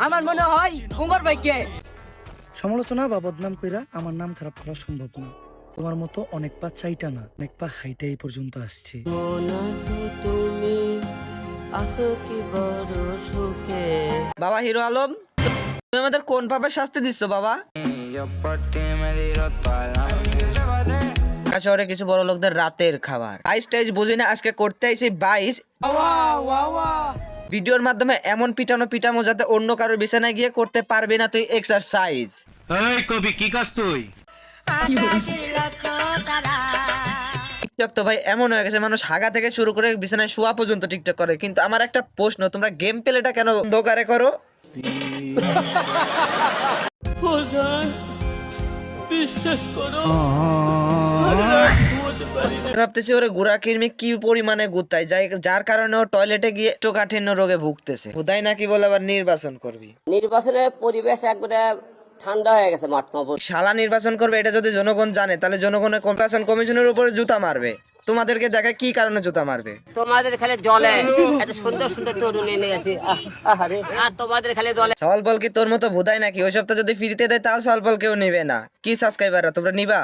আমার মনে হয় উমর ভাইকে সমালোচনা বা বদনাম কইরা আমার নাম খারাপ করা সম্ভব না। তোমার মতো অনেক পা চাইটা না, অনেক পা হাইটে এই পর্যন্ত আসছি। বাবা হিরো আলম, তুমি আমাদের কোন পাপের শাস্তি দিচ্ছ বাবা? ঢাকা শহরে কিছু বড় লোকদের রাতের খাবার 22 বুঝি না, আজকে করতে আইছি 22। ভিডিওর মাধ্যমে এমন পিটামো যাতে অন্য কারোর বিছানায় গিয়ে করতে পারবি না তুই এক্সারসাইজ। এই কবি কি কাজ তুই? টিকটক তো ভাই এমন হয়ে গেছে, মানুষ হাগা থেকে শুরু করে বিছানায় শোয়া পর্যন্ত টিকটক করে। কিন্তু আমার একটা প্রশ্ন, তোমরা গেম প্লেটা কেন অন্ধকারে করো? বিশ্বাস করো ভাবতেছি ওরে গুড়া কিরমি কি পরিমাণে গুতায়, যার কারণে ও টয়লেটে গিয়ে কোষ্ঠকাঠিন্য রোগে ভুগতেছে। হুদাই নাকি বলে আবার নির্বাচন করবি। নির্বাচনের পরিবেশ একবারে ঠান্ডা হয়ে গেছে মাঠ মাঠ। শালা নির্বাচন করবে এটা যদি জনগণ জানে, তাহলে জনগণের নির্বাচন কমিশনের উপরে জুতা মারবে। তোমাদেরকে দেখে কি কারণে জুতা মারবে? তোমাদের খালি জলে এত সুন্দর সুন্দর তরুণ এনে আসি, আরে আর তোমাদের খালি জলে। সওয়াল বল কি তোর মতো ভুদাই নাকি? ওই সপ্তাহ যদি ফ্রিতে দেয় তাও সওয়াল বল কেউ নিবে না। কি সাবস্ক্রাইবাররা তোমরা নিবা?